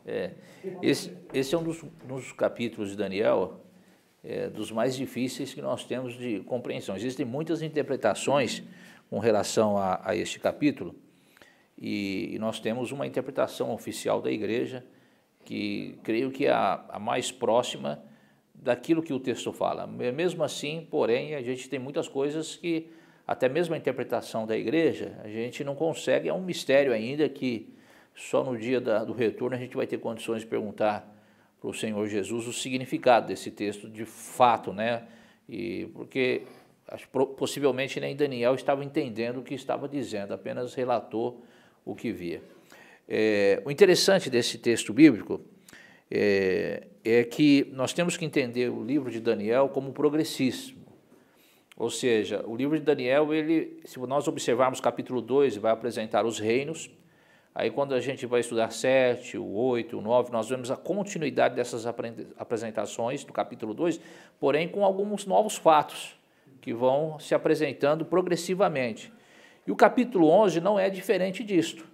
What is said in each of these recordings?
É, esse é um dos capítulos de Daniel, dos mais difíceis que nós temos de compreensão. Existem muitas interpretações com relação a este capítulo, e nós temos uma interpretação oficial da igreja, que creio que é a mais próxima daquilo que o texto fala. Mesmo assim, porém, a gente tem muitas coisas que, até mesmo a interpretação da igreja, a gente não consegue, é um mistério ainda que só no dia do retorno a gente vai ter condições de perguntar para o Senhor Jesus o significado desse texto de fato, né? E porque possivelmente nem Daniel estava entendendo o que estava dizendo, apenas relatou o que via. O interessante desse texto bíblico é que nós temos que entender o livro de Daniel como progressismo. Ou seja, o livro de Daniel, se nós observarmos capítulo 2, vai apresentar os reinos. Aí quando a gente vai estudar 7, o 8, o 9, nós vemos a continuidade dessas apresentações do capítulo 2, porém com alguns novos fatos que vão se apresentando progressivamente. E o capítulo 11 não é diferente disto.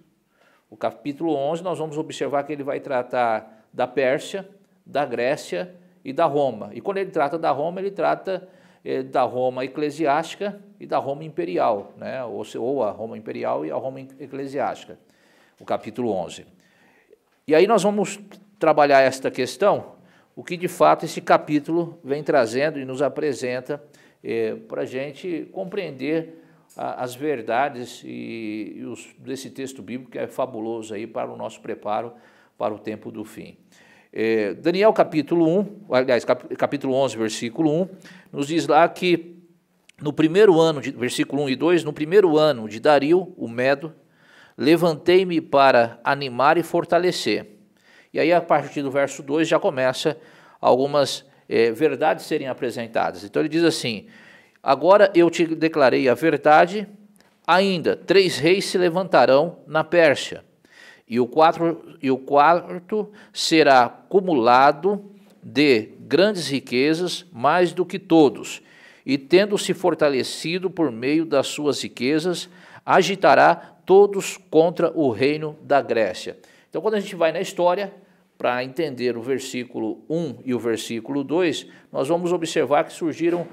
O capítulo 11 nós vamos observar que ele vai tratar da Pérsia, da Grécia e da Roma. E quando ele trata da Roma, ele trata da Roma eclesiástica e da Roma imperial, né? Ou a Roma imperial e a Roma eclesiástica. O capítulo 11. E aí nós vamos trabalhar esta questão, o que de fato esse capítulo vem trazendo e nos apresenta para a gente compreender as verdades desse texto bíblico que é fabuloso aí para o nosso preparo para o tempo do fim. Daniel capítulo 1, aliás, capítulo 11, versículo 1, nos diz lá que no primeiro ano, versículo 1 e 2, no primeiro ano de Dario, o Medo, levantei-me para animar e fortalecer. E aí, a partir do verso 2, já começa algumas verdades serem apresentadas. Então, ele diz assim, agora eu te declarei a verdade, ainda 3 reis se levantarão na Pérsia, e o quarto será acumulado de grandes riquezas, mais do que todos, e tendo-se fortalecido por meio das suas riquezas, agitará todos contra o reino da Grécia. Então, quando a gente vai na história, para entender o versículo 1 e o versículo 2, nós vamos observar que surgiram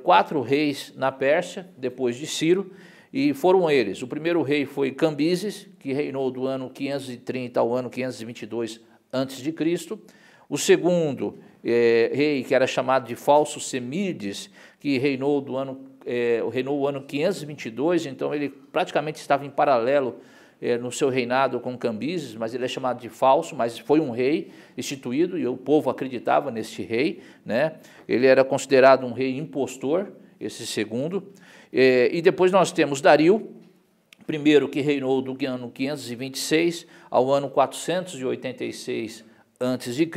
4 reis na Pérsia, depois de Ciro, e foram eles. O primeiro rei foi Cambises, que reinou do ano 530 ao ano 522 a.C. O segundo rei, que era chamado de Falso Semíramis, que reinou o ano 522, então ele praticamente estava em paralelo no seu reinado com Cambises, mas ele é chamado de falso, mas foi um rei instituído e o povo acreditava nesse rei, né? Ele era considerado um rei impostor, esse segundo. E depois nós temos Dario, primeiro que reinou do ano 526 ao ano 486 a.C.,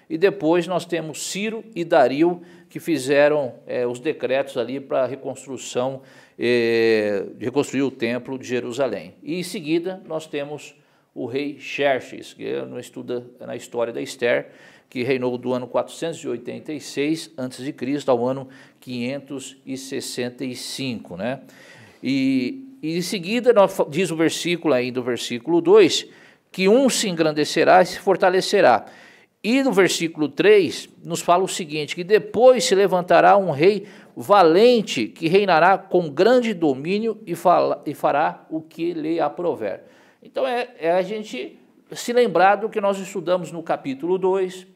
e depois nós temos Ciro e Dario, que fizeram os decretos ali para a reconstrução, de reconstruir o templo de Jerusalém. E em seguida nós temos o rei Xerxes, que não estuda na história da Esther, que reinou do ano 486 a.C. ao ano 565, né? E em seguida, diz o versículo aí do versículo 2, que um se engrandecerá e se fortalecerá. E no versículo 3, nos fala o seguinte, que depois se levantará um rei valente, que reinará com grande domínio e fará o que lhe aprouver. Então, a gente se lembrar do que nós estudamos no capítulo 2,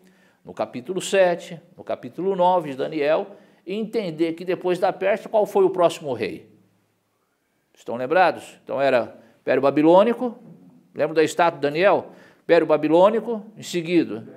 no capítulo 7, no capítulo 9 de Daniel, e entender que depois da Pérsia, qual foi o próximo rei? Estão lembrados? Então era Império Babilônico, lembra da estátua de Daniel? Império Babilônico, em seguida,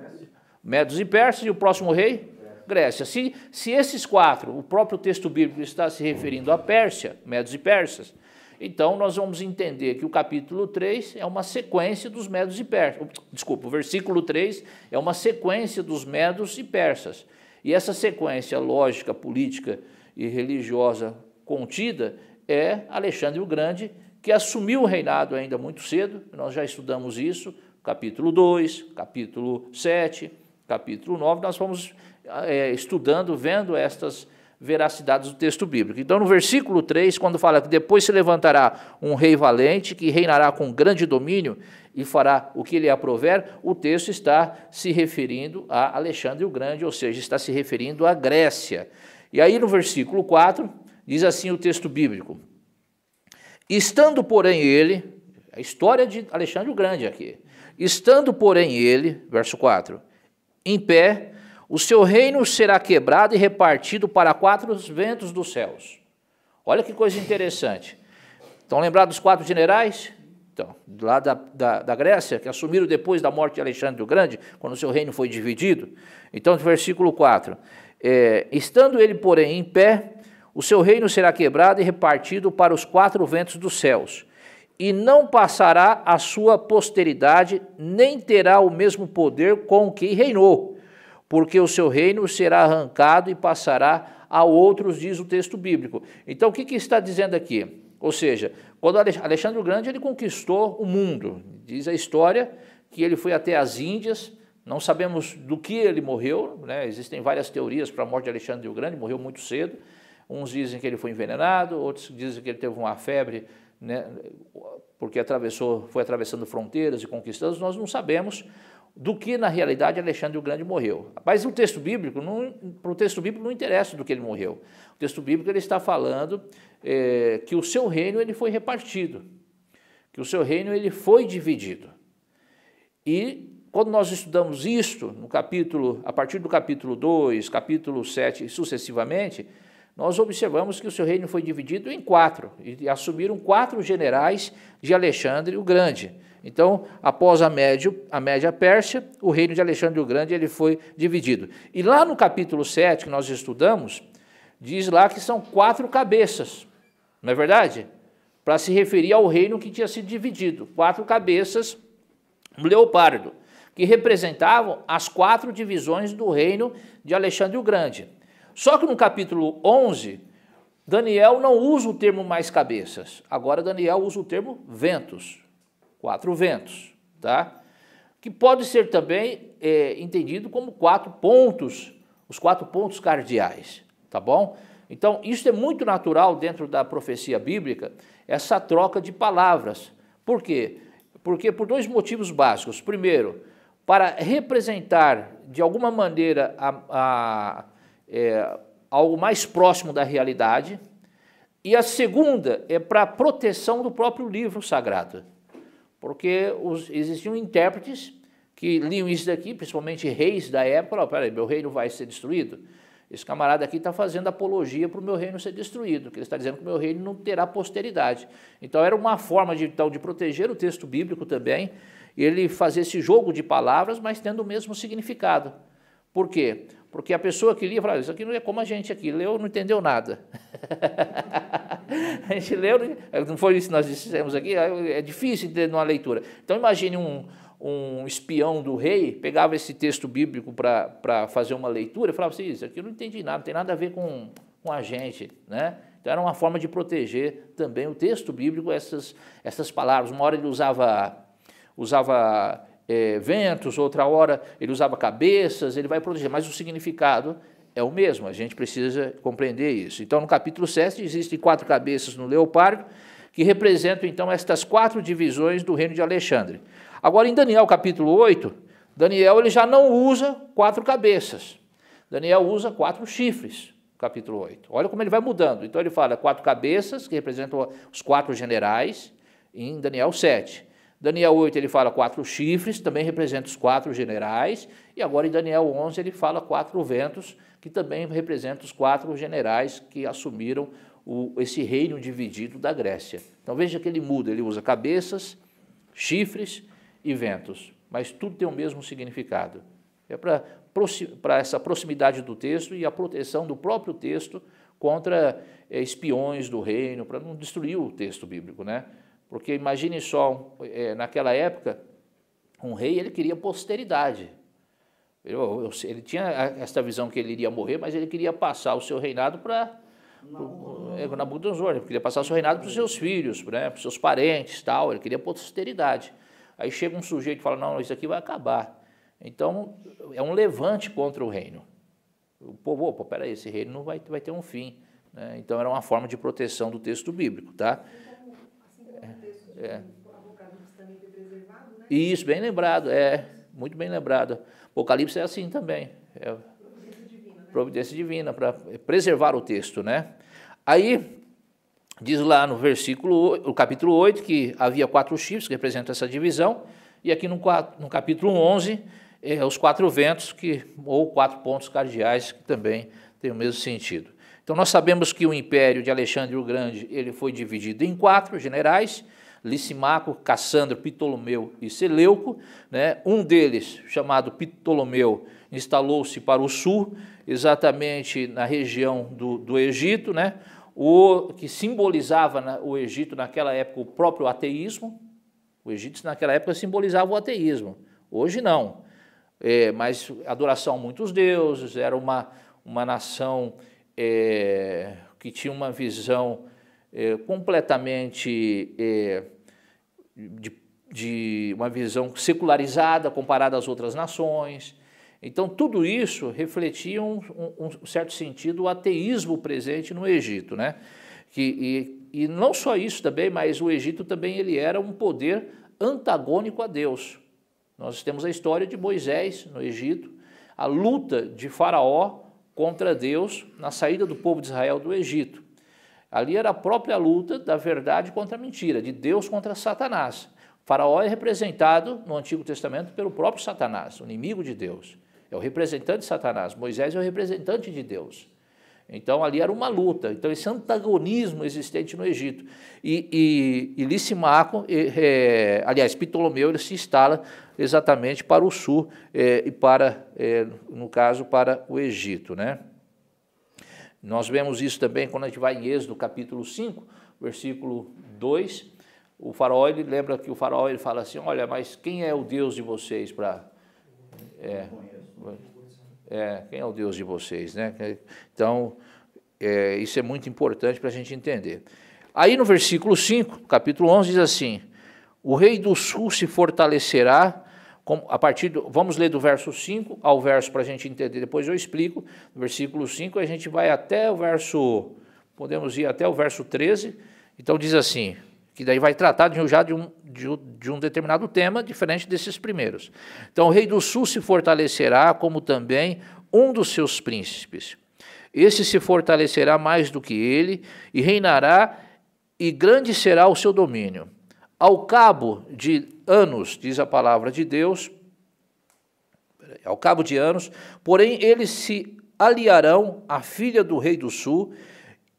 Medos e Persas, e o próximo rei? Grécia. Se esses 4, o próprio texto bíblico está se referindo à Pérsia, Medos e Persas, então nós vamos entender que o capítulo 3 é uma sequência dos Medos e Persas. Desculpa, o versículo 3 é uma sequência dos Medos e Persas. E essa sequência lógica, política e religiosa contida é Alexandre o Grande, que assumiu o reinado ainda muito cedo, nós já estudamos isso, capítulo 2, capítulo 7, capítulo 9, nós fomos estudando, vendo estas veracidade do texto bíblico. Então, no versículo 3, quando fala que depois se levantará um rei valente, que reinará com grande domínio e fará o que lhe aprouver, o texto está se referindo a Alexandre o Grande, ou seja, está se referindo à Grécia. E aí, no versículo 4, diz assim o texto bíblico: estando, porém, ele, a história de Alexandre o Grande aqui, estando, porém, ele, verso 4, em pé, o seu reino será quebrado e repartido para 4 ventos dos céus. Olha que coisa interessante. Estão lembrados dos 4 generais? Então, lá da Grécia, que assumiram depois da morte de Alexandre o Grande, quando o seu reino foi dividido. Então, no versículo 4, estando ele, porém, em pé, o seu reino será quebrado e repartido para os 4 ventos dos céus, e não passará a sua posteridade, nem terá o mesmo poder com o que reinou, porque o seu reino será arrancado e passará a outros, diz o texto bíblico. Então, o que está dizendo aqui? Ou seja, quando Alexandre o Grande ele conquistou o mundo, diz a história que ele foi até as Índias, não sabemos do que ele morreu, né? Existem várias teorias para a morte de Alexandre o Grande, morreu muito cedo, uns dizem que ele foi envenenado, outros dizem que ele teve uma febre, né? Porque foi atravessando fronteiras e conquistando, nós não sabemos do que, na realidade, Alexandre o Grande morreu. Mas para o texto bíblico não interessa do que ele morreu. O texto bíblico ele está falando que o seu reino ele foi repartido, que o seu reino ele foi dividido. E quando nós estudamos isto, a partir do capítulo 2, capítulo 7 e sucessivamente, nós observamos que o seu reino foi dividido em 4, e assumiram 4 generais de Alexandre o Grande. Então, após a média Pérsia, o reino de Alexandre o Grande ele foi dividido. E lá no capítulo 7, que nós estudamos, diz lá que são 4 cabeças, não é verdade? Para se referir ao reino que tinha sido dividido. 4 cabeças, um leopardo, que representavam as 4 divisões do reino de Alexandre o Grande. Só que no capítulo 11, Daniel não usa o termo mais cabeças, agora Daniel usa o termo ventos. 4 ventos, tá? Que pode ser também entendido como 4 pontos, os 4 pontos cardeais, tá bom? Então, isso é muito natural dentro da profecia bíblica, essa troca de palavras. Por quê? Porque por 2 motivos básicos. Primeiro, para representar de alguma maneira algo mais próximo da realidade, e a segunda é para a proteção do próprio livro sagrado. Porque existiam intérpretes que liam isso daqui, principalmente reis da época, falavam, peraí, meu reino vai ser destruído? Esse camarada aqui está fazendo apologia para o meu reino ser destruído, que ele está dizendo que o meu reino não terá posteridade. Então era uma forma de proteger o texto bíblico também, ele fazer esse jogo de palavras, mas tendo o mesmo significado. Por quê? Porque a pessoa que lia falava, isso aqui não é como a gente aqui, leu, não entendeu nada. A gente leu, não foi isso que nós dissemos aqui, é difícil entender numa leitura. Então imagine um espião do rei, pegava esse texto bíblico para fazer uma leitura e falava assim, isso aqui eu não entendi nada, não tem nada a ver com a gente, né? Então era uma forma de proteger também o texto bíblico, essas palavras. Uma hora ele usava ventos, outra hora ele usava cabeças, ele vai proteger, mas o significado é o mesmo, a gente precisa compreender isso. Então, no capítulo 7, existem 4 cabeças no leopardo, que representam, então, estas 4 divisões do reino de Alexandre. Agora, em Daniel, capítulo 8, Daniel ele já não usa 4 cabeças, Daniel usa 4 chifres, capítulo 8. Olha como ele vai mudando. Então, ele fala 4 cabeças, que representam os 4 generais, em Daniel 7. Daniel 8 ele fala 4 chifres, também representa os 4 generais, e agora em Daniel 11 ele fala 4 ventos, que também representam os 4 generais que assumiram esse reino dividido da Grécia. Então veja que ele muda, ele usa cabeças, chifres e ventos, mas tudo tem o mesmo significado. É para essa proximidade do texto e a proteção do próprio texto contra espiões do reino, para não destruir o texto bíblico, né? Porque imagine só, naquela época, um rei ele queria posteridade. Ele tinha essa visão que ele iria morrer, mas ele queria passar o seu reinado para Nabucodonosor. Ele queria passar o seu reinado para os seus filhos, né, para os seus parentes, tal. Ele queria posteridade. Aí chega um sujeito e fala, não, isso aqui vai acabar. Então, é um levante contra o reino. O povo, opa, peraí, esse reino não vai ter um fim. Né? Então era uma forma de proteção do texto bíblico. Tá? Assim como o texto de Apocalipse também foi preservado, né? Isso, bem lembrado, muito bem lembrado. Apocalipse é assim também. Providência divina, né? Providência divina, para preservar o texto, né? Aí, diz lá no no capítulo 8, que havia 4 chifres que representam essa divisão, e aqui no capítulo 11, os 4 ventos, ou 4 pontos cardeais, que também tem o mesmo sentido. Então, nós sabemos que o império de Alexandre o Grande ele foi dividido em 4 generais, Licimaco, Cassandro, Ptolomeu e Seleuco. Né? Um deles, chamado Ptolomeu, instalou-se para o sul, exatamente na região do Egito, né? O que simbolizava o Egito naquela época o próprio ateísmo. O Egito naquela época simbolizava o ateísmo, hoje não. Mas adoração a muitos deuses, era uma nação que tinha uma visão completamente de uma visão secularizada comparada às outras nações. Então, tudo isso refletia um certo sentido o ateísmo presente no Egito, né? E não só isso também, mas o Egito também ele era um poder antagônico a Deus. Nós temos a história de Moisés no Egito, a luta de Faraó contra Deus na saída do povo de Israel do Egito. Ali era a própria luta da verdade contra a mentira, de Deus contra Satanás. O Faraó é representado no Antigo Testamento pelo próprio Satanás, o inimigo de Deus. É o representante de Satanás. Moisés é o representante de Deus. Então, ali era uma luta. Então, esse antagonismo existente no Egito. E Licimaco, aliás, Ptolomeu, ele se instala exatamente para o sul e para, no caso, para o Egito, né? Nós vemos isso também quando a gente vai em Êxodo, capítulo 5, versículo 2. O faraó, ele lembra que o faraó ele fala assim, olha, mas quem é o Deus de vocês para... quem é o Deus de vocês, né? Então, isso é muito importante para a gente entender. Aí no versículo 5, capítulo 11, diz assim, o rei do sul se fortalecerá, vamos ler do verso 5 ao verso para a gente entender, depois eu explico, no versículo 5 a gente vai até o verso, podemos ir até o verso 13, então diz assim, que daí vai tratar de um determinado tema, diferente desses primeiros. Então, o rei do sul se fortalecerá, como também um dos seus príncipes. Esse se fortalecerá mais do que ele, e reinará, e grande será o seu domínio. Ao cabo de anos, diz a palavra de Deus, ao cabo de anos, porém, eles se aliarão à filha do rei do sul,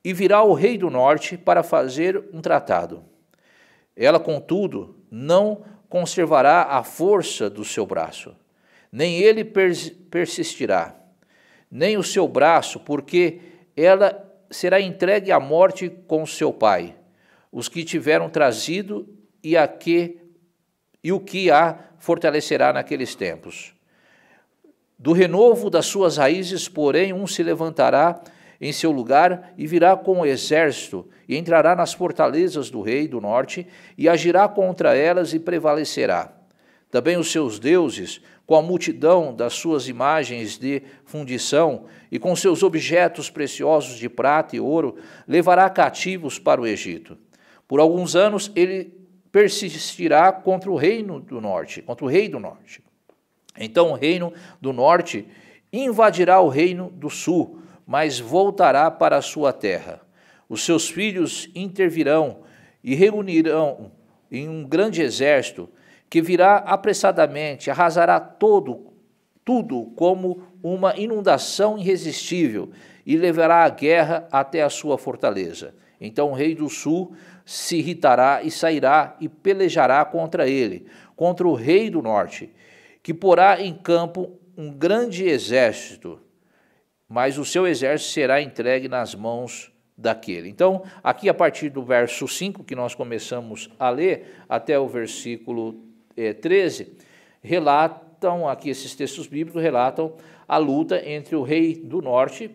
e virá o rei do norte para fazer um tratado. Ela, contudo, não conservará a força do seu braço, nem ele persistirá, nem o seu braço, porque ela será entregue à morte com seu pai, os que tiveram trazido e o que a fortalecerá naqueles tempos. Do renovo das suas raízes, porém, um se levantará em seu lugar e virá com o exército e entrará nas fortalezas do rei do norte e agirá contra elas e prevalecerá. Também os seus deuses, com a multidão das suas imagens de fundição e com seus objetos preciosos de prata e ouro, levará cativos para o Egito. Por alguns anos ele persistirá contra o reino do norte, contra o rei do norte. Então o reino do norte invadirá o reino do sul, mas voltará para a sua terra. Os seus filhos intervirão e reunirão em um grande exército que virá apressadamente, arrasará tudo como uma inundação irresistível e levará a guerra até a sua fortaleza. Então o rei do sul se irritará e sairá e pelejará contra ele, contra o rei do norte, que porá em campo um grande exército, mas o seu exército será entregue nas mãos daquele. Então, aqui a partir do verso 5, que nós começamos a ler, até o versículo 13, relatam, aqui esses textos bíblicos relatam a luta entre o rei do norte,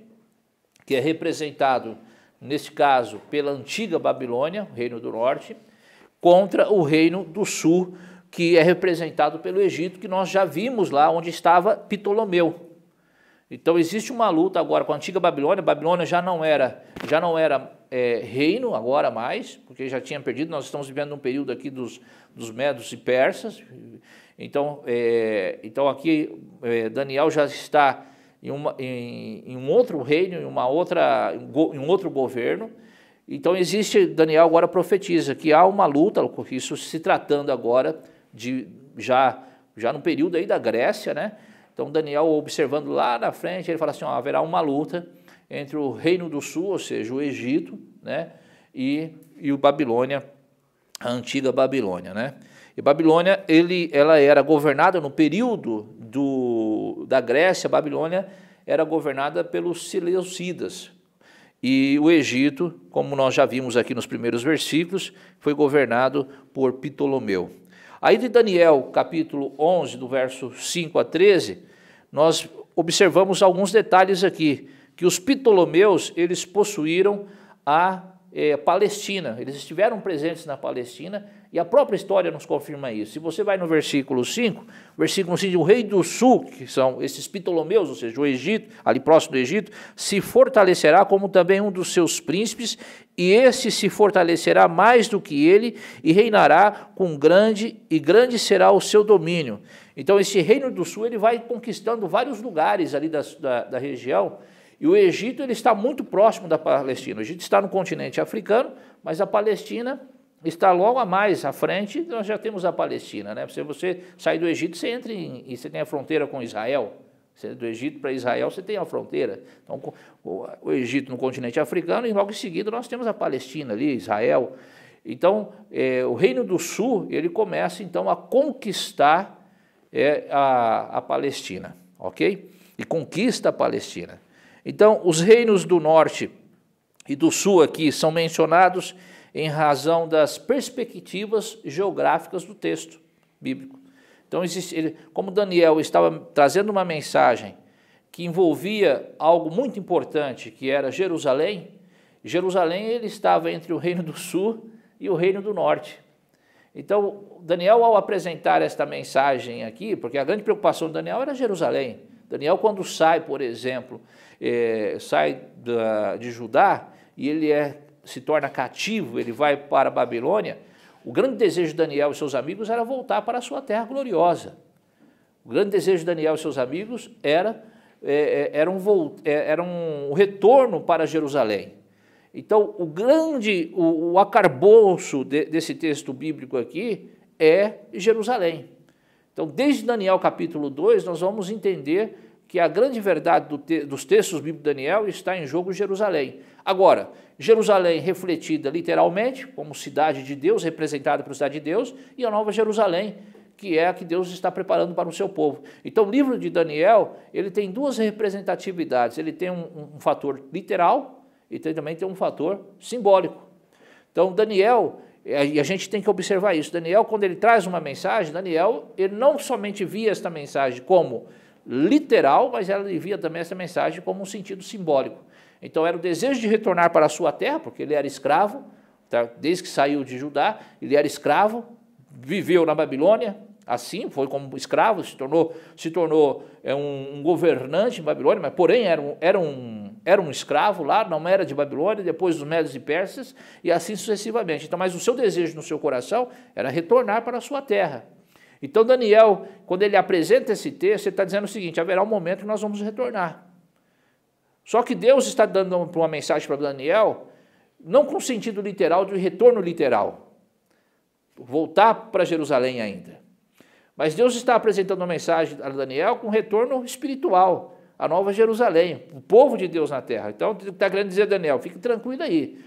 que é representado, nesse caso, pela antiga Babilônia, o reino do norte, contra o reino do sul, que é representado pelo Egito, que nós já vimos lá onde estava Ptolomeu. Então existe uma luta agora com a antiga Babilônia. Babilônia já não era reino agora mais, porque já tinha perdido. Nós estamos vivendo um período aqui dos medos e persas. Então aqui Daniel já está em um outro reino, em um outro governo. Então Daniel agora profetiza que há uma luta, isso se tratando agora já no período aí da Grécia, né? Então Daniel, observando lá na frente, ele fala assim, haverá uma luta entre o reino do sul, ou seja, o Egito, né? E o Babilônia, a antiga Babilônia, né? E Babilônia, ela era governada no período da Grécia. A Babilônia era governada pelos Seleucidas. E o Egito, como nós já vimos aqui nos primeiros versículos, foi governado por Ptolomeu. Aí de Daniel, capítulo 11, do verso 5 a 13, nós observamos alguns detalhes aqui, que os Ptolomeus, eles possuíram a Palestina, eles estiveram presentes na Palestina, e a própria história nos confirma isso. Se você vai no versículo 5, o rei do sul, que são esses Ptolomeus, ou seja, o Egito, ali próximo do Egito, se fortalecerá como também um dos seus príncipes, e esse se fortalecerá mais do que ele, e reinará com grande será o seu domínio. Então esse reino do sul, ele vai conquistando vários lugares ali da região, e o Egito, ele está muito próximo da Palestina. O Egito está no continente africano, mas a Palestina está logo a mais à frente. Nós já temos a Palestina, né? Se você sair do Egito, você entra e você tem a fronteira com Israel. Do Egito para Israel, você tem a fronteira. Então, o Egito no continente africano, e logo em seguida nós temos a Palestina ali, Israel. Então, o Reino do Sul, ele começa então a conquistar a Palestina, ok? E conquista a Palestina. Então, os reinos do norte e do sul aqui são mencionados em razão das perspectivas geográficas do texto bíblico. Então, como Daniel estava trazendo uma mensagem que envolvia algo muito importante, que era Jerusalém, ele estava entre o reino do sul e o reino do norte. Então, Daniel, ao apresentar esta mensagem aqui, porque a grande preocupação de Daniel era Jerusalém. Daniel, quando sai, por exemplo, sai de Judá e ele se torna cativo, ele vai para a Babilônia, o grande desejo de Daniel e seus amigos era voltar para a sua terra gloriosa. O grande desejo de Daniel e seus amigos era um retorno para Jerusalém. Então, o arcabouço desse texto bíblico aqui é Jerusalém. Então, desde Daniel capítulo 2, nós vamos entender que a grande verdade dos textos bíblicos de Daniel está em jogo Jerusalém. Agora, Jerusalém refletida literalmente, como cidade de Deus, representada pela cidade de Deus, e a nova Jerusalém, que é a que Deus está preparando para o seu povo. Então, o livro de Daniel, ele tem duas representatividades. Ele tem um fator literal e também tem um fator simbólico. Então, Daniel, e a gente tem que observar isso, Daniel, quando ele traz uma mensagem, Daniel, ele não somente via esta mensagem como literal, mas ele via também essa mensagem como um sentido simbólico. Então, era o desejo de retornar para a sua terra, porque ele era escravo, tá? Desde que saiu de Judá, ele era escravo, viveu na Babilônia, assim, foi como escravo, se tornou um governante em Babilônia, mas porém era um escravo lá, não era de Babilônia, depois dos Medos e Persas, e assim sucessivamente. Então, mas o seu desejo no seu coração era retornar para a sua terra. Então, Daniel, quando ele apresenta esse texto, ele está dizendo o seguinte: haverá um momento que nós vamos retornar. Só que Deus está dando uma mensagem para Daniel, não com sentido literal, de retorno literal, voltar para Jerusalém ainda. Mas Deus está apresentando uma mensagem a Daniel com retorno espiritual, a nova Jerusalém, o povo de Deus na terra. Então, está querendo dizer, Daniel, fique tranquilo aí.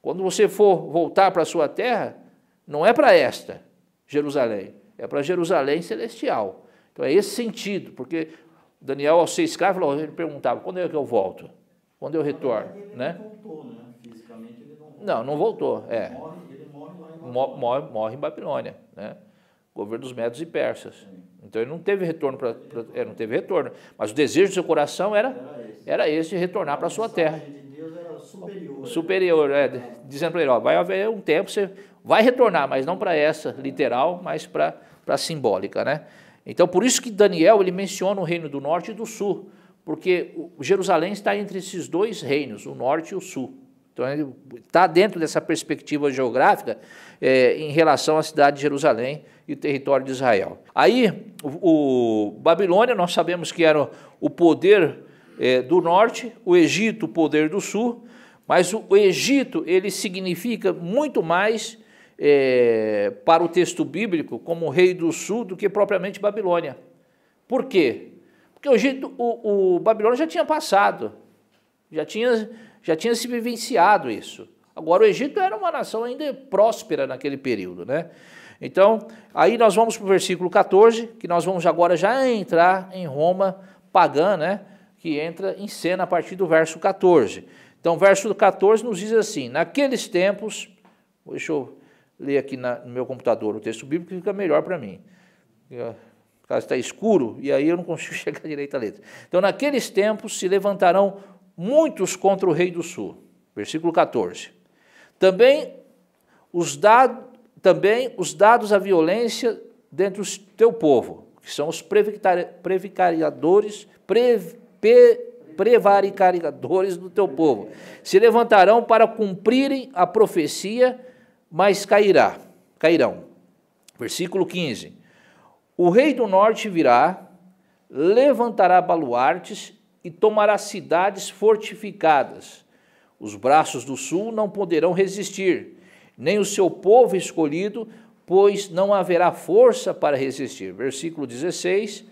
Quando você for voltar para a sua terra, não é para esta Jerusalém, é para Jerusalém celestial. Então, é esse sentido, porque Daniel, ao ser escravo, ele perguntava, quando é que eu volto? Quando eu retorno? Ele né? não voltou, né? Fisicamente ele não voltou. Não voltou. Ele morre lá em Babilônia. Morre em Babilônia, né? Governo dos Medos e Persas. Sim. Então ele não teve retorno, não teve retorno. Mas o desejo do seu coração era esse de retornar para a sua terra. A mensagem de Deus era superior. Superior, dizendo para ele, vai haver um tempo, você vai retornar, mas não para essa literal, mas para a simbólica, né? Então, por isso que Daniel, ele menciona o reino do norte e do sul, porque Jerusalém está entre esses dois reinos, o norte e o sul. Então, ele está dentro dessa perspectiva geográfica em relação à cidade de Jerusalém e o território de Israel. Aí, o Babilônia, nós sabemos que era o poder do norte, o Egito, o poder do sul, mas o Egito, ele significa muito mais para o texto bíblico como rei do sul do que propriamente Babilônia. Por quê? Porque o Egito, o Babilônia já tinha passado, já tinha se vivenciado isso. Agora, o Egito era uma nação ainda próspera naquele período, né? Então, aí nós vamos para o versículo 14, que nós vamos agora já entrar em Roma pagã, né? Que entra em cena a partir do verso 14. Então, o verso 14 nos diz assim: naqueles tempos, deixa eu ler aqui no meu computador o texto bíblico, que fica melhor para mim. Caso está escuro, e aí eu não consigo chegar direito à letra. Então, naqueles tempos se levantarão muitos contra o rei do sul. Versículo 14. Também os dados à violência dentre o teu povo, que são os prevaricadores do teu povo, se levantarão para cumprirem a profecia, mas cairão. Versículo 15. O rei do norte virá, levantará baluartes e tomará cidades fortificadas. Os braços do sul não poderão resistir, nem o seu povo escolhido, pois não haverá força para resistir. Versículo 16.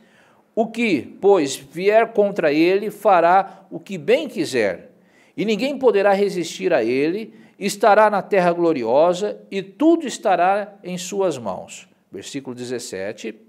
O que, pois, vier contra ele, fará o que bem quiser, e ninguém poderá resistir a ele, estará na terra gloriosa, e tudo estará em suas mãos. Versículo 17.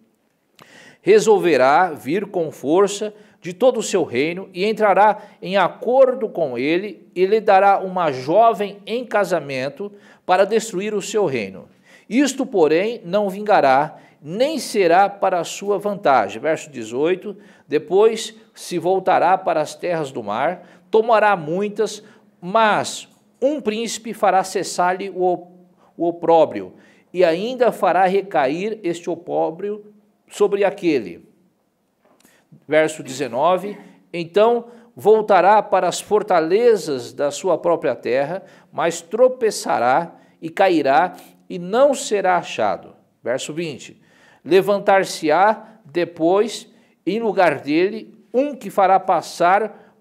Resolverá vir com força de todo o seu reino, e entrará em acordo com ele, e lhe dará uma jovem em casamento para destruir o seu reino. Isto, porém, não vingará, nem será para a sua vantagem. Verso 18, depois se voltará para as terras do mar, tomará muitas, mas um príncipe fará cessar-lhe o opróbrio, e ainda fará recair este opróbrio sobre aquele. Verso 19, então voltará para as fortalezas da sua própria terra, mas tropeçará e cairá e não será achado. Verso 20, levantar-se-á depois em lugar dele um que fará passar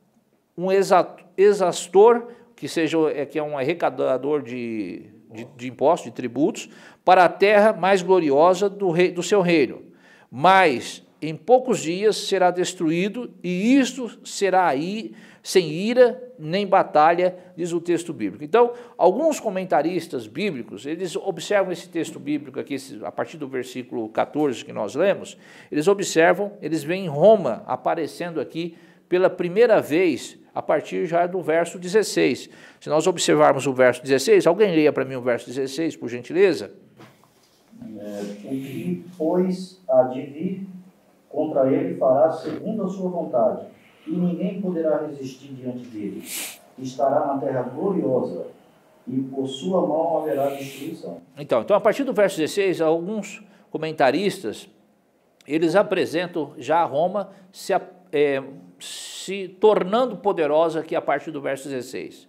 um exastor, que é um arrecadador de impostos, de tributos, para a terra mais gloriosa do seu reino. Mas em poucos dias será destruído, e isto será aí sem ira nem batalha, diz o texto bíblico. Então, alguns comentaristas bíblicos, eles observam esse texto bíblico aqui, a partir do versículo 14 que nós lemos, eles veem Roma aparecendo aqui pela primeira vez, a partir já do verso 16. Se nós observarmos o verso 16, alguém leia para mim o verso 16, por gentileza? O que, pois, há de vir contra ele fará segundo a sua vontade, e ninguém poderá resistir diante dele. Estará na terra gloriosa, e por sua mão haverá destruição. Então, a partir do verso 16, alguns comentaristas, eles apresentam já Roma se tornando poderosa aqui a partir do verso 16.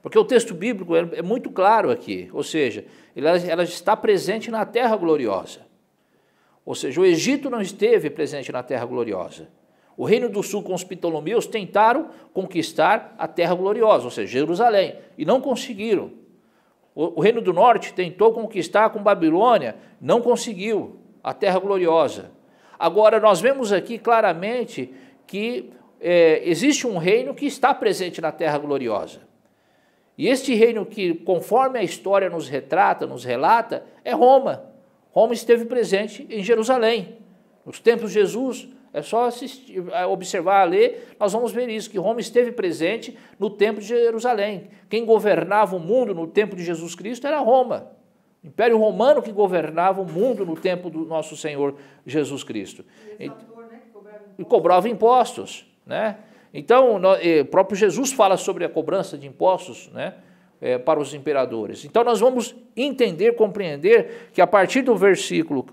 Porque o texto bíblico é muito claro aqui, ou seja, ela está presente na terra gloriosa. Ou seja, o Egito não esteve presente na terra gloriosa. O reino do sul com os Ptolomeus tentaram conquistar a terra gloriosa, ou seja, Jerusalém, e não conseguiram. O reino do norte tentou conquistar com Babilônia, não conseguiu a terra gloriosa. Agora, nós vemos aqui claramente que existe um reino que está presente na terra gloriosa. E este reino que, conforme a história nos retrata, nos relata, é Roma. Roma esteve presente em Jerusalém. Nos tempos de Jesus, é só observar, ler, nós vamos ver isso, que Roma esteve presente no templo de Jerusalém. Quem governava o mundo no tempo de Jesus Cristo era Roma. O Império Romano que governava o mundo no tempo do nosso Senhor Jesus Cristo. E cobrava impostos, né? Então, o próprio Jesus fala sobre a cobrança de impostos, né? para os imperadores. Então nós vamos entender, compreender que a partir do versículo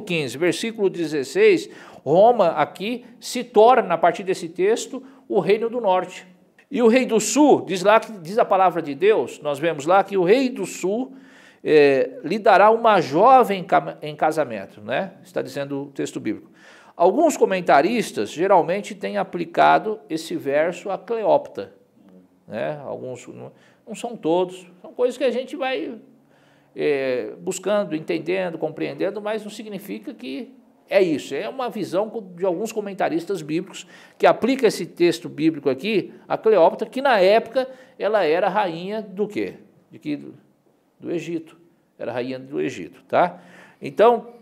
15, versículo 16, Roma aqui se torna, a partir desse texto, o reino do norte. E o rei do sul, diz a palavra de Deus, nós vemos lá que o rei do sul lhe dará uma jovem em casamento, né? Está dizendo o texto bíblico. Alguns comentaristas geralmente têm aplicado esse verso a Cleópatra, né? Alguns, não são todos, são coisas que a gente vai buscando, entendendo, compreendendo, mas não significa que é isso. É uma visão de alguns comentaristas bíblicos que aplica esse texto bíblico aqui a Cleópatra, que na época ela era rainha do quê? Do Egito. Era rainha do Egito, tá? Então,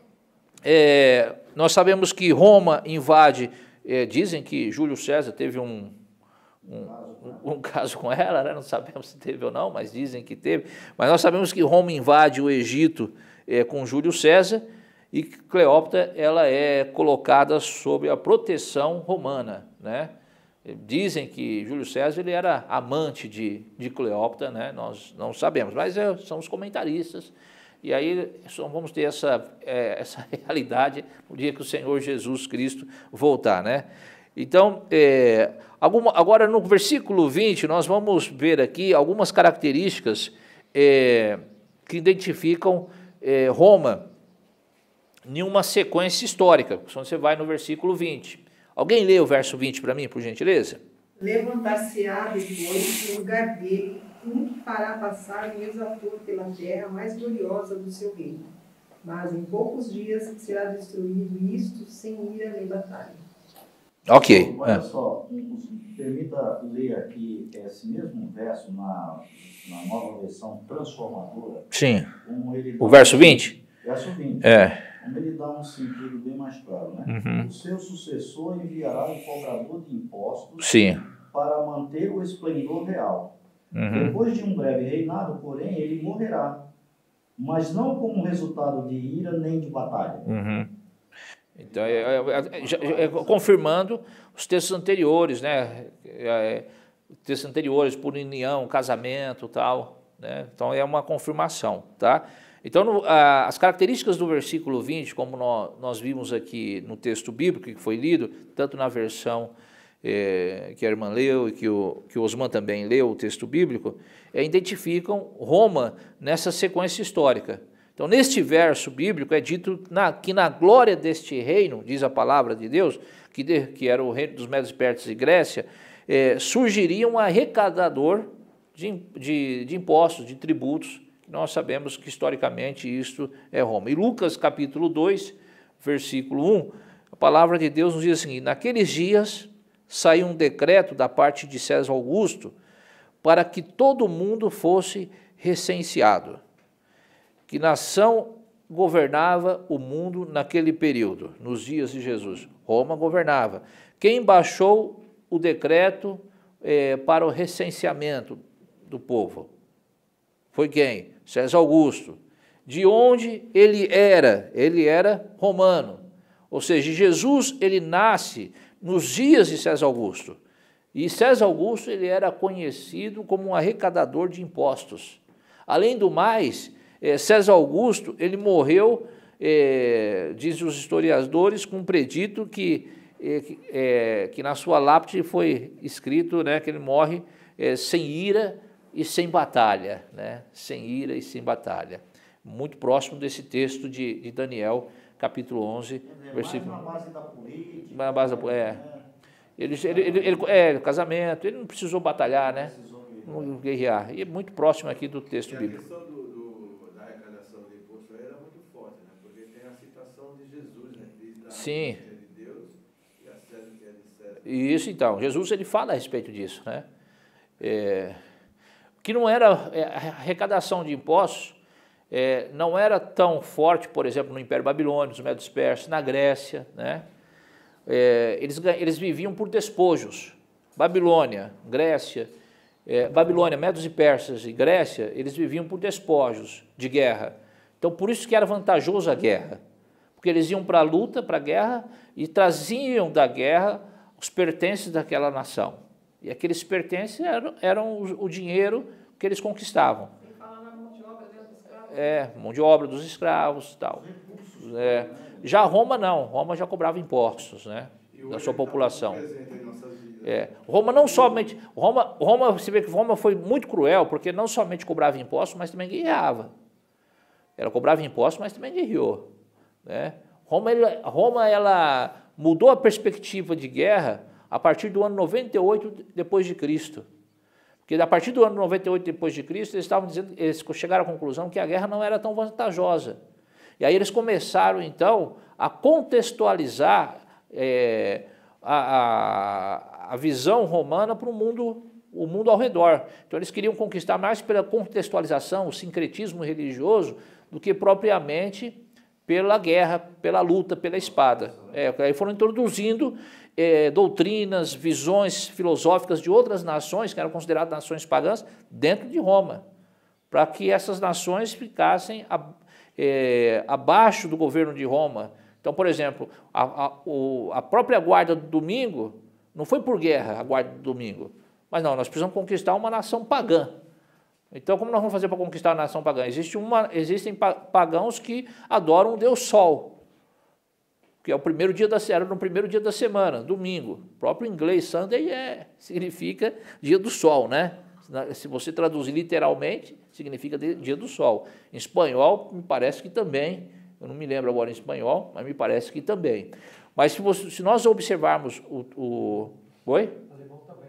nós sabemos que Roma invade, dizem que Júlio César teve um caso com ela, né? Não sabemos se teve ou não, mas dizem que teve. Mas nós sabemos que Roma invade o Egito com Júlio César e Cleópatra ela é colocada sob a proteção romana, né? Dizem que Júlio César ele era amante de Cleópatra, né? Nós não sabemos, mas são os comentaristas. E aí só vamos ter essa realidade no dia que o Senhor Jesus Cristo voltar, né? Então, agora no versículo 20, nós vamos ver aqui algumas características que identificam Roma em uma sequência histórica. Quando você vai no versículo 20. Alguém lê o verso 20 para mim, por gentileza? Levantar-se-á depois no lugar dele, um que fará passar o exator pela terra mais gloriosa do seu reino. Mas em poucos dias será destruído isto sem ira nem batalha. Ok. Olha só, permita ler aqui esse mesmo verso na nova versão transformadora. Sim. O verso 20? Verso 20. Como ele dá um sentido bem mais claro, né? Uhum. O seu sucessor enviará um cobrador de impostos para manter o esplendor real. Uhum. Depois de um breve reinado, porém, ele morrerá, mas não como resultado de ira nem de batalha. Uhum. Então, confirmando os textos anteriores, né? Textos anteriores, por união, casamento, tal, né? Então é uma confirmação, tá? Então, as características do versículo 20, como nós vimos aqui no texto bíblico que foi lido, tanto na versão que a irmã leu e que o Osman também leu, o texto bíblico, identificam Roma nessa sequência histórica. Então, neste verso bíblico é dito que na glória deste reino, diz a palavra de Deus, que era o reino dos Medos, Persas e Grécia, surgiria um arrecadador de impostos, de tributos. Nós sabemos que historicamente isto é Roma. E Lucas capítulo 2, versículo 1, a palavra de Deus nos diz assim: naqueles dias saiu um decreto da parte de César Augusto para que todo mundo fosse recenseado. Que nação governava o mundo naquele período, nos dias de Jesus? Roma governava. Quem baixou o decreto para o recenseamento do povo? Foi quem? César Augusto. De onde ele era? Ele era romano. Ou seja, Jesus ele nasce nos dias de César Augusto. E César Augusto ele era conhecido como um arrecadador de impostos. Além do mais, César Augusto ele morreu, diz os historiadores, com um predito que na sua lápide foi escrito, né, que ele morre sem ira e sem batalha, né? Sem ira e sem batalha. Muito próximo desse texto de Daniel, capítulo 11, versículo... Mais na base da política. Na base casamento, ele não precisou batalhar, né? Não guerrear. E é muito próximo aqui do texto bíblico. A questão da arrecadação do imposto era muito forte, né? Porque tem a citação de Jesus, né? Sim. De Deus e a César que é de César. Isso, então. Jesus ele fala a respeito disso, né? Que não era a arrecadação de impostos, não era tão forte, por exemplo, no Império Babilônico, nos Medos Persas, na Grécia, né? Eles viviam por despojos. Babilônia, Grécia, Babilônia, Medos e Persas e Grécia, eles viviam por despojos de guerra. Então, por isso que era vantajoso a guerra, porque eles iam para a luta, para a guerra, e traziam da guerra os pertences daquela nação. E aqueles pertences eram o dinheiro que eles conquistavam. Sem falar na mão de obra dos escravos. Mão de obra dos escravos e tal. Já Roma não, Roma já cobrava impostos, né, da sua população. Roma não somente, você vê que Roma foi muito cruel, porque não somente cobrava impostos, mas também guerreava. Ela cobrava impostos, mas também guerreou, né? Roma ela mudou a perspectiva de guerra a partir do ano 98 depois de Cristo. Porque a partir do ano 98 depois de Cristo, eles chegaram à conclusão que a guerra não era tão vantajosa. E aí eles começaram, então, a contextualizar a visão romana para o mundo ao redor. Então eles queriam conquistar mais pela contextualização, o sincretismo religioso, do que propriamente pela guerra, pela luta, pela espada. Aí foram introduzindo doutrinas, visões filosóficas de outras nações, que eram consideradas nações pagãs, dentro de Roma, para que essas nações ficassem abaixo do governo de Roma. Então, por exemplo, a própria guarda do domingo não foi por guerra a guarda do domingo, mas não, nós precisamos conquistar uma nação pagã. Então, como nós vamos fazer para conquistar a nação pagã? Existem pagãos que adoram o Deus Sol, que é o primeiro dia no primeiro dia da semana, domingo. O próprio inglês, Sunday, significa dia do sol, né? Se você traduzir literalmente, significa dia do sol. Em espanhol, me parece que também, eu não me lembro agora em espanhol, mas me parece que também. Mas se nós observarmos Oi?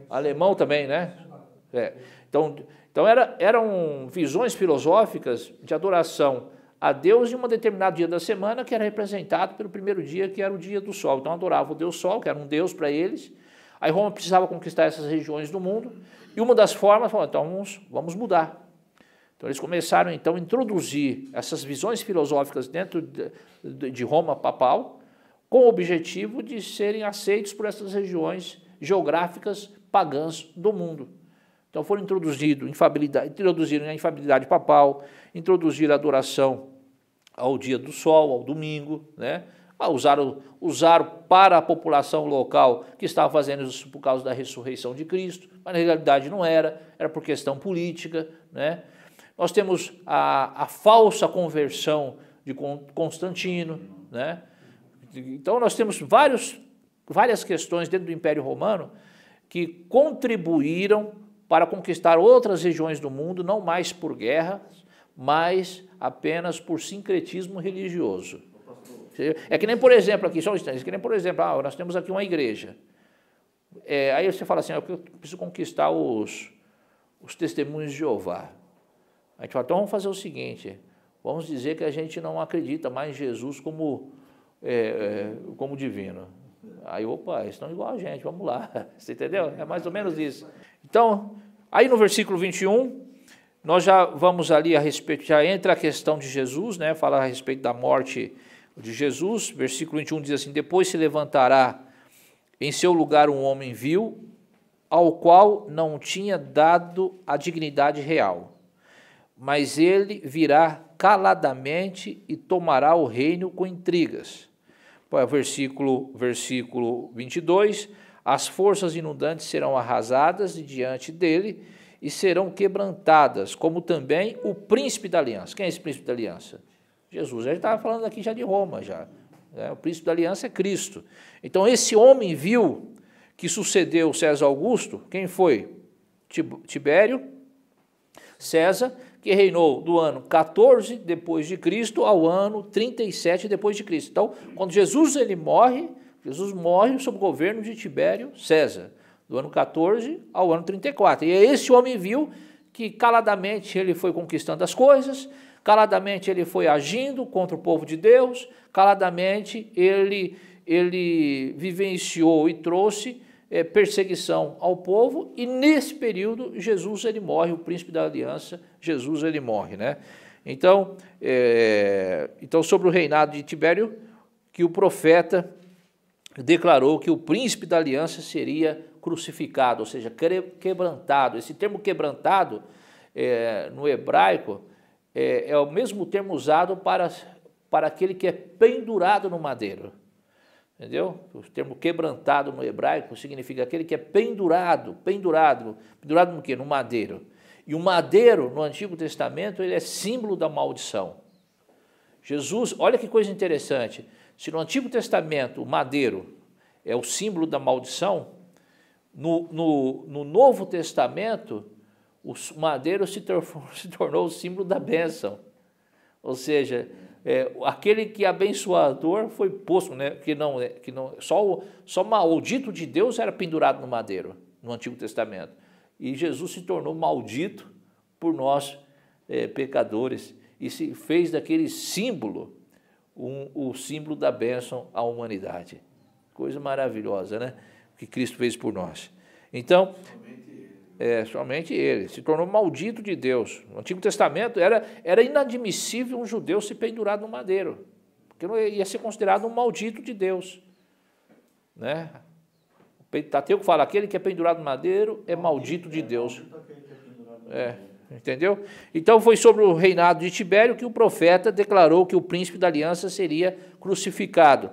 Alemão também, né? Então eram visões filosóficas de adoração a Deus em um determinado dia da semana, que era representado pelo primeiro dia, que era o dia do sol. Então adoravam o Deus Sol, que era um Deus para eles. Aí Roma precisava conquistar essas regiões do mundo, e uma das formas, então vamos mudar. Então eles começaram então a introduzir essas visões filosóficas dentro de Roma papal, com o objetivo de serem aceitos por essas regiões geográficas pagãs do mundo. Então foram introduziram a infabilidade papal, introduziram a adoração ao dia do sol, ao domingo, né? Usaram para a população local que estava fazendo isso por causa da ressurreição de Cristo, mas na realidade não era por questão política, né? Nós temos a falsa conversão de Constantino, né? Então nós temos várias questões dentro do Império Romano que contribuíram para conquistar outras regiões do mundo, não mais por guerra, mas apenas por sincretismo religioso. É que nem, por exemplo, aqui, só um instante, que nem, por exemplo, nós temos aqui uma igreja. Aí você fala assim, eu preciso conquistar os testemunhos de Jeová. A gente fala, então vamos fazer o seguinte, vamos dizer que a gente não acredita mais em Jesus como divino. Aí, opa, eles estão igual a gente, vamos lá. Você entendeu? É mais ou menos isso. Então, aí no versículo 21, nós já vamos ali a respeito, já entra a questão de Jesus, né? Fala a respeito da morte de Jesus. Versículo 21 diz assim, depois se levantará em seu lugar um homem vil, ao qual não tinha dado a dignidade real, mas ele virá caladamente e tomará o reino com intrigas. Versículo 22, as forças inundantes serão arrasadas de diante dele e serão quebrantadas, como também o príncipe da aliança. Quem é esse príncipe da aliança? Jesus. A gente estava falando aqui já de Roma, já. O príncipe da aliança é Cristo. Então esse homem vil que sucedeu César Augusto, quem foi? Tibério César, que reinou do ano 14 depois de Cristo ao ano 37 depois de Cristo. Então, quando Jesus morre sob o governo de Tibério César, do ano 14 ao ano 34. E é esse homem vil que caladamente ele foi conquistando as coisas, caladamente ele foi agindo contra o povo de Deus, caladamente ele vivenciou e trouxe perseguição ao povo, e nesse período Jesus ele morre, o príncipe da aliança, Jesus ele morre, né? Então sobre o reinado de Tibério, que o profeta declarou que o príncipe da aliança seria crucificado, ou seja, quebrantado. Esse termo quebrantado, no hebraico, é o mesmo termo usado para aquele que é pendurado no madeiro. Entendeu? O termo quebrantado no hebraico significa aquele que é pendurado no quê? No madeiro. E o madeiro, no Antigo Testamento, ele é símbolo da maldição. Jesus, olha que coisa interessante, se no Antigo Testamento o madeiro é o símbolo da maldição, no Novo Testamento o madeiro se tornou o símbolo da bênção. Ou seja, aquele que é abençoador foi posto, né, só o maldito de Deus era pendurado no madeiro, no Antigo Testamento. E Jesus se tornou maldito por nós, pecadores, e se fez daquele símbolo o símbolo da bênção à humanidade. Coisa maravilhosa, né? Que Cristo fez por nós. Então, somente ele se tornou maldito de Deus. No Antigo Testamento era inadmissível um judeu se pendurar no madeiro, porque não ia ser considerado um maldito de Deus, né? O Pentateuco fala, aquele que é pendurado no madeiro é maldito de Deus. Entendeu? Então foi sobre o reinado de Tibério que o profeta declarou que o príncipe da aliança seria crucificado.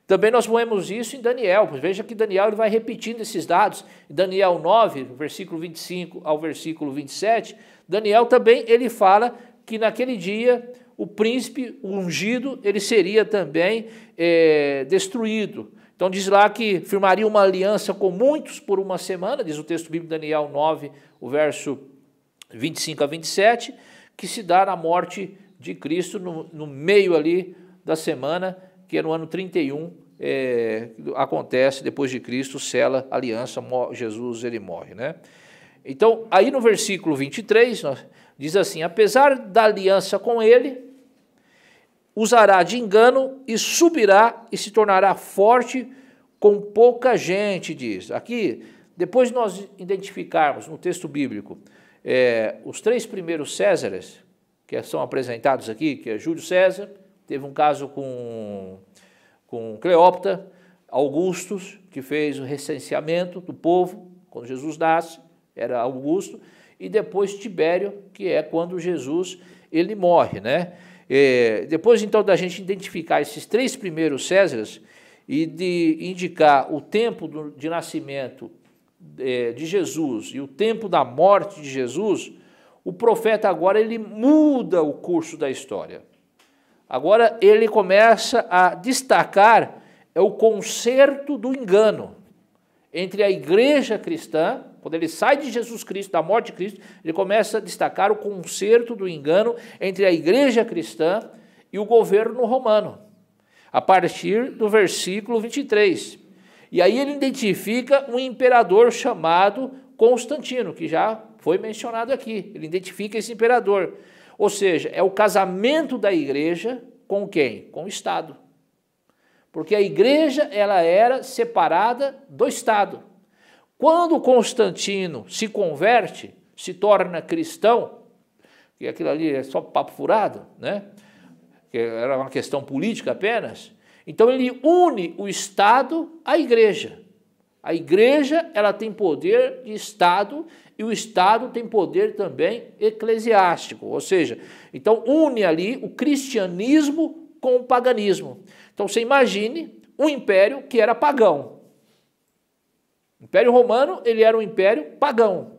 Também nós vemos isso em Daniel. Veja que Daniel ele vai repetindo esses dados. Em Daniel 9, versículo 25 ao versículo 27, Daniel também ele fala que naquele dia o príncipe ungido ele seria também destruído. Então diz lá que firmaria uma aliança com muitos por uma semana, diz o texto bíblico de Daniel 9, o verso 25 a 27, que se dá na morte de Cristo no meio ali da semana, que é no ano 31, acontece, depois de Cristo, sela a aliança, Jesus ele morre, né? Então, aí no versículo 23, diz assim, apesar da aliança com ele, usará de engano e subirá e se tornará forte com pouca gente, diz. Aqui, depois de nós identificarmos no texto bíblico os 3 primeiros Césares, que são apresentados aqui, que é Júlio César, teve um caso com Cleópatra, Augustus, que fez o recenseamento do povo, quando Jesus nasce, era Augusto, e depois Tibério, que é quando Jesus ele morre, né? Depois, então, da gente identificar esses 3 primeiros Césares e de indicar o tempo de nascimento de Jesus e o tempo da morte de Jesus, o profeta agora ele muda o curso da história. Agora ele começa a destacar o conserto do engano entre a igreja cristã. Quando ele sai de Jesus Cristo, da morte de Cristo, ele começa a destacar o conserto do engano entre a igreja cristã e o governo romano, a partir do versículo 23. E aí ele identifica um imperador chamado Constantino, que já foi mencionado aqui. Ele identifica esse imperador. Ou seja, é o casamento da igreja com quem? Com o Estado. Porque a igreja ela era separada do Estado. Quando Constantino se converte, se torna cristão, que aquilo ali é só papo furado, né? Que era uma questão política apenas, então ele une o Estado à igreja. A igreja ela tem poder de Estado e o Estado tem poder também eclesiástico, ou seja, então une ali o cristianismo com o paganismo. Então você imagine um império que era pagão. O Império Romano ele era um império pagão.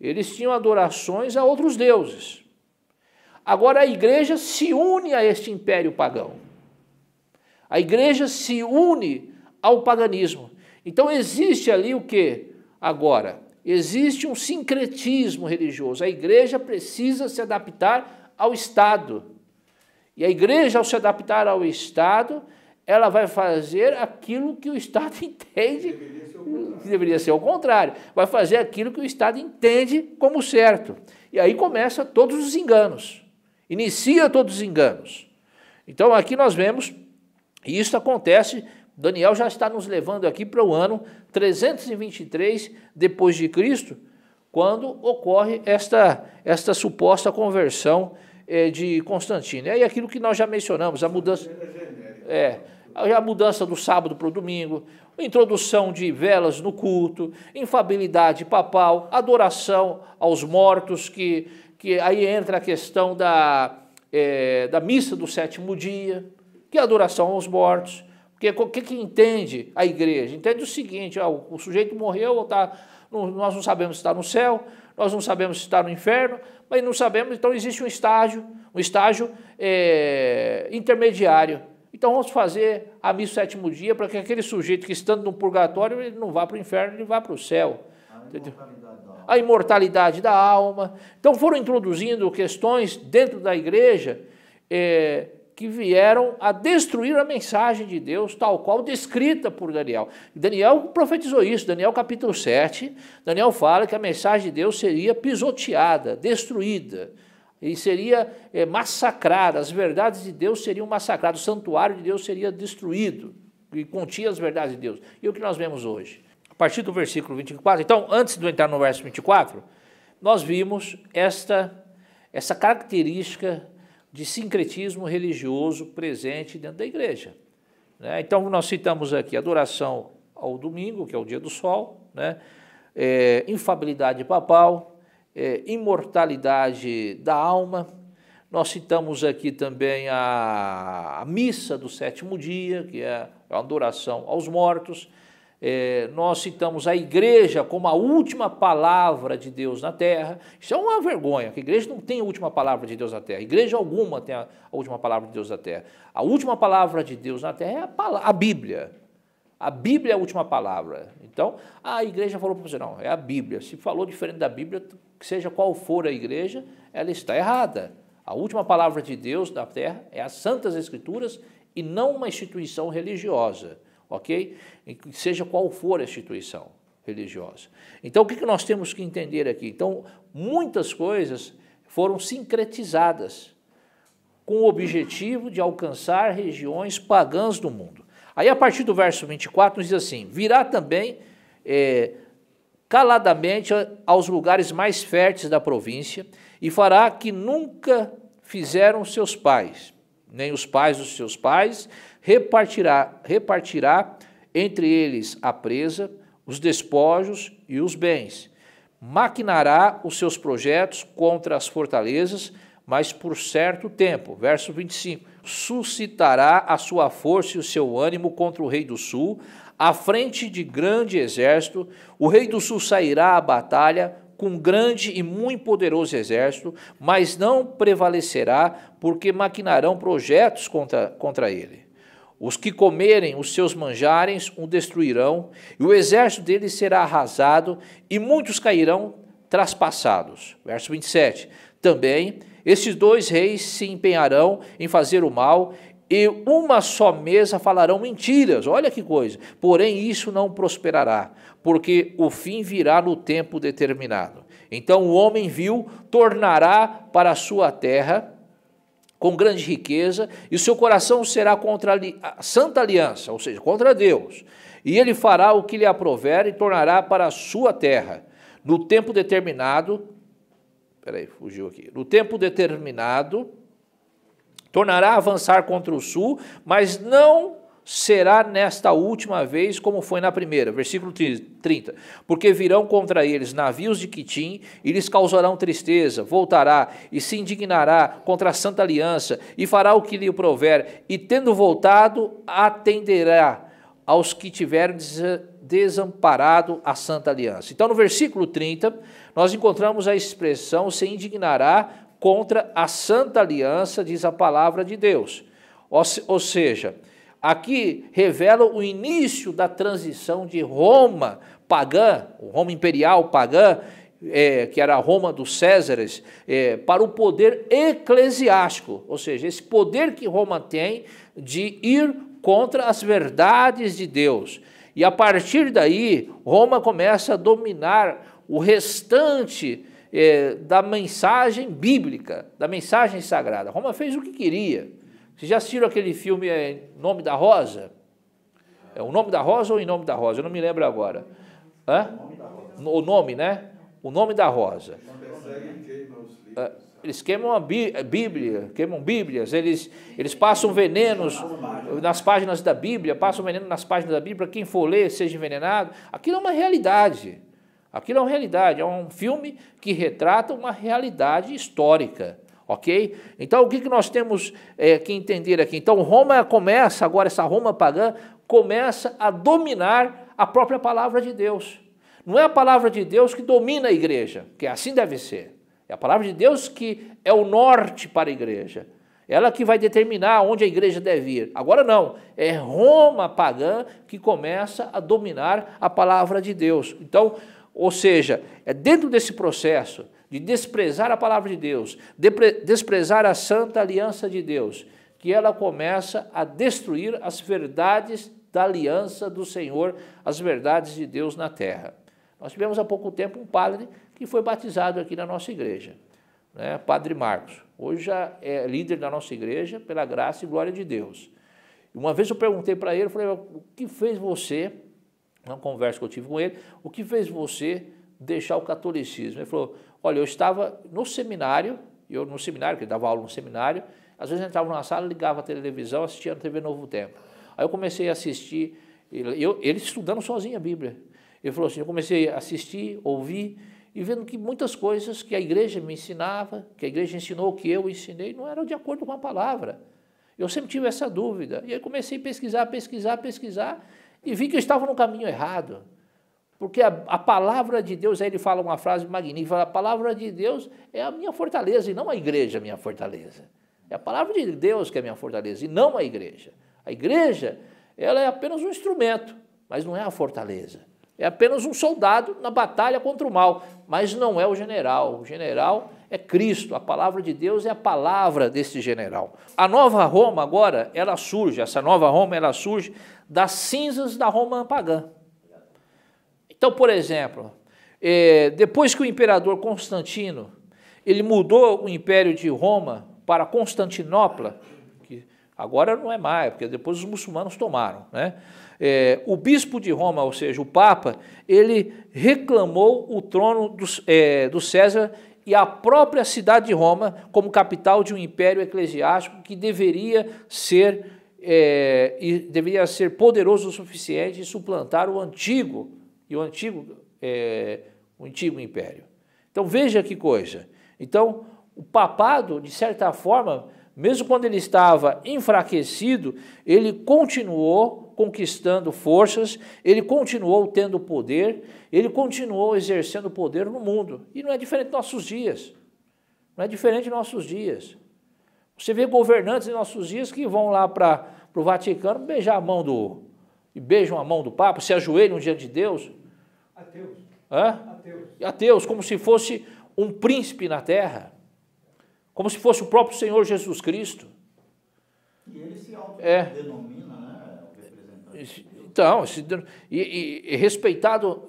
Eles tinham adorações a outros deuses. Agora a igreja se une a este império pagão. A igreja se une ao paganismo. Então existe ali o que? Agora, existe um sincretismo religioso. A igreja precisa se adaptar ao Estado. E a igreja, ao se adaptar ao Estado, ela vai fazer aquilo que o Estado entende que deveria ser o contrário. Vai fazer aquilo que o Estado entende como certo. E aí começa todos os enganos. Inicia todos os enganos. Então aqui nós vemos, e isso acontece, Daniel já está nos levando aqui para o ano 323 depois de Cristo, quando ocorre esta suposta conversão de Constantino. E aí aquilo que nós já mencionamos, a mudança do sábado para o domingo, introdução de velas no culto, infabilidade papal, adoração aos mortos, que aí entra a questão da missa do 7º dia, que é a adoração aos mortos. Porque o que entende a igreja? Entende o seguinte, o sujeito morreu, nós não sabemos se está no céu, nós não sabemos se está no inferno, mas não sabemos, então existe um estágio intermediário. Então vamos fazer a missa do sétimo dia para que aquele sujeito que estando no purgatório, ele não vá para o inferno, ele vá para o céu. A imortalidade da alma. Então foram introduzindo questões dentro da igreja que vieram a destruir a mensagem de Deus, tal qual descrita por Daniel. Daniel profetizou isso, Daniel capítulo 7, Daniel fala que a mensagem de Deus seria pisoteada, destruída, e seria massacrada, as verdades de Deus seriam massacradas, o santuário de Deus seria destruído, e continha as verdades de Deus. E o que nós vemos hoje? A partir do versículo 24, então, antes de entrar no verso 24, nós vimos essa característica de sincretismo religioso presente dentro da igreja. Né? Então, nós citamos aqui adoração ao domingo, que é o dia do sol, né? Infabilidade papal, imortalidade da alma. Nós citamos aqui também a missa do sétimo dia, que é a adoração aos mortos. Nós citamos a igreja como a última palavra de Deus na terra. Isso é uma vergonha, que a igreja não tem a última palavra de Deus na terra. Igreja alguma tem a última palavra de Deus na terra. A última palavra de Deus na terra é a Bíblia. A Bíblia é a última palavra. Então, a igreja falou para você, não, é a Bíblia. Se falou diferente da Bíblia, seja qual for a igreja, ela está errada. A última palavra de Deus na terra é as Santas Escrituras e não uma instituição religiosa. Ok? Seja qual for a instituição religiosa. Então, o que nós temos que entender aqui? Então, muitas coisas foram sincretizadas com o objetivo de alcançar regiões pagãs do mundo. Aí, a partir do verso 24, nos diz assim, virá também caladamente aos lugares mais férteis da província e fará que nunca fizeram seus pais, nem os pais dos seus pais, repartirá entre eles a presa, os despojos e os bens. Maquinará os seus projetos contra as fortalezas, mas por certo tempo. Verso 25. Suscitará a sua força e o seu ânimo contra o rei do sul, à frente de grande exército. O rei do sul sairá à batalha com grande e muito poderoso exército, mas não prevalecerá, porque maquinarão projetos contra ele. Os que comerem os seus manjares o destruirão, e o exército dele será arrasado, e muitos cairão traspassados. Verso 27. Também estes dois reis se empenharão em fazer o mal, e uma só mesa falarão mentiras. Olha que coisa. Porém, isso não prosperará, porque o fim virá no tempo determinado. Então o homem vil tornará para a sua terra com grande riqueza, e o seu coração será contra a santa aliança, ou seja, contra Deus. E ele fará o que lhe aprover e tornará para a sua terra. No tempo determinado, no tempo determinado, tornará a avançar contra o sul, mas não será nesta última vez como foi na primeira. Versículo 30. Porque virão contra eles navios de Quitim e lhes causarão tristeza. Voltará e se indignará contra a santa aliança e fará o que lhe prover. E tendo voltado, atenderá aos que tiveram desamparado a santa aliança. Então no versículo 30, nós encontramos a expressão se indignará contra a santa aliança, diz a palavra de Deus. Ou seja, aqui revela o início da transição de Roma pagã, Roma imperial pagã, que era a Roma dos Césares, para o poder eclesiástico, ou seja, esse poder que Roma tem de ir contra as verdades de Deus. E a partir daí, Roma começa a dominar o restante da mensagem bíblica, da mensagem sagrada. Roma fez o que queria. Vocês já assistiram aquele filme Nome da Rosa? É o Nome da Rosa ou Em Nome da Rosa? Eu não me lembro agora. O nome, né? O Nome da Rosa. Eles queimam a Bíblia, queimam Bíblias, eles passam venenos nas páginas da Bíblia, passam veneno nas páginas da Bíblia, para quem for ler seja envenenado. Aquilo é uma realidade. Aquilo é uma realidade, é um filme que retrata uma realidade histórica. Ok? Então, o que nós temos que entender aqui? Então, Roma começa, agora essa Roma pagã, começa a dominar a própria palavra de Deus. Não é a palavra de Deus que domina a igreja, que assim deve ser. É a palavra de Deus que é o norte para a igreja. Ela que vai determinar onde a igreja deve ir. Agora não, é Roma pagã que começa a dominar a palavra de Deus. Então, ou seja, é dentro desse processo de desprezar a palavra de Deus, desprezar a santa aliança de Deus, que ela começa a destruir as verdades da aliança do Senhor, as verdades de Deus na terra. Nós tivemos há pouco tempo um padre que foi batizado aqui na nossa igreja, né? Padre Marcos. Hoje já é líder da nossa igreja, pela graça e glória de Deus. Uma vez eu perguntei para ele, eu falei, o que fez você, numa conversa que eu tive com ele, o que fez você deixar o catolicismo? Ele falou, olha, eu estava no seminário, que ele dava aula no seminário, às vezes eu entrava numa sala, ligava a televisão, assistia na TV Novo Tempo. Aí eu comecei a assistir, ele estudando sozinho a Bíblia. Ele falou assim, eu comecei a assistir, ouvir, e vendo que muitas coisas que a igreja me ensinava, que a igreja ensinou, que eu ensinei, não eram de acordo com a palavra. Eu sempre tive essa dúvida. E aí comecei a pesquisar, e vi que eu estava no caminho errado. Porque a palavra de Deus, aí ele fala uma frase magnífica, a palavra de Deus é a minha fortaleza, e não a igreja a minha fortaleza. É a palavra de Deus que é a minha fortaleza, e não a igreja. A igreja, ela é apenas um instrumento, mas não é a fortaleza. É apenas um soldado na batalha contra o mal, mas não é o general. O general é Cristo, a palavra de Deus é a palavra desse general. A nova Roma agora, ela surge, essa nova Roma, ela surge das cinzas da Roma pagã. Então, por exemplo, depois que o imperador Constantino, ele mudou o império de Roma para Constantinopla, que agora não é mais, porque depois os muçulmanos tomaram, né? O bispo de Roma, ou seja, o Papa, ele reclamou o trono do César e a própria cidade de Roma como capital de um império eclesiástico que deveria ser poderoso o suficiente e suplantar o antigo império. Então veja que coisa. Então o papado, de certa forma, mesmo quando ele estava enfraquecido, ele continuou conquistando forças, ele continuou tendo poder, ele continuou exercendo poder no mundo. E não é diferente dos nossos dias. Não é diferente dos nossos dias. Você vê governantes em nossos dias que vão lá para o Vaticano beijar a mão e beijam a mão do Papa, se ajoelham diante de Deus. Ateus. Hã? Ateus, como se fosse um príncipe na terra. Como se fosse o próprio Senhor Jesus Cristo. E ele se autodenomina, né, o representante. Então,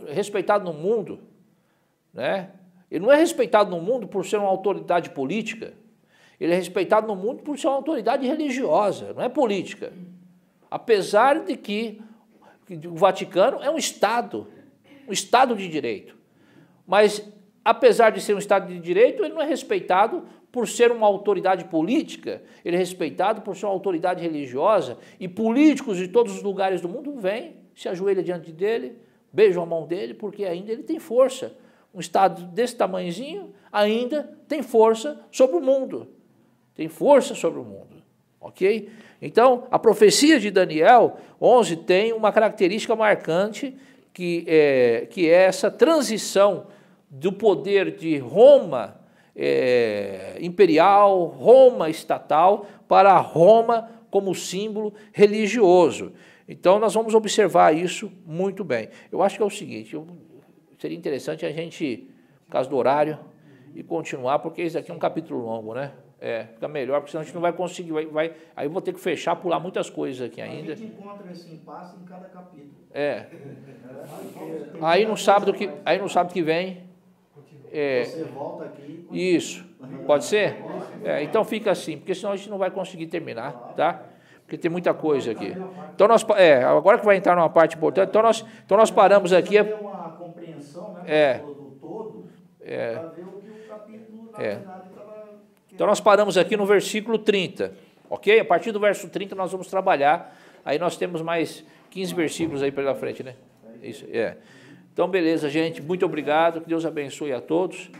respeitado no mundo, né? Ele não é respeitado no mundo por ser uma autoridade política, ele é respeitado no mundo por ser uma autoridade religiosa, não é política. Apesar de que o Vaticano é um Estado de direito. Mas, apesar de ser um Estado de direito, ele não é respeitado por ser uma autoridade política, ele é respeitado por ser uma autoridade religiosa, e políticos de todos os lugares do mundo vêm, se ajoelham diante dele, beijam a mão dele, porque ainda ele tem força. Um Estado desse tamanhozinho ainda tem força sobre o mundo. Tem força sobre o mundo. Ok? Então, a profecia de Daniel 11 tem uma característica marcante, que é essa transição do poder de Roma imperial, Roma estatal, para Roma como símbolo religioso. Então, nós vamos observar isso muito bem. Eu acho que é o seguinte, seria interessante a gente, por causa do horário, e continuar, porque isso aqui é um capítulo longo, né? Fica melhor, porque senão a gente não vai conseguir, aí eu vou ter que fechar, pular muitas coisas aqui ainda. A gente encontra esse impasse em cada capítulo. Aí no sábado que vem... Você volta aqui... Isso, pode ser? Então fica assim, porque senão a gente não vai conseguir terminar, tá? Porque tem muita coisa aqui. Então agora que vai entrar numa parte importante, então nós paramos aqui... Ter uma compreensão, né, do todo, para ver o que o capítulo, na verdade, estava... Então nós paramos aqui no versículo 30, ok? A partir do verso 30 nós vamos trabalhar, aí nós temos mais 15 versículos aí pela frente, né? Isso, Então, beleza, gente, muito obrigado, que Deus abençoe a todos.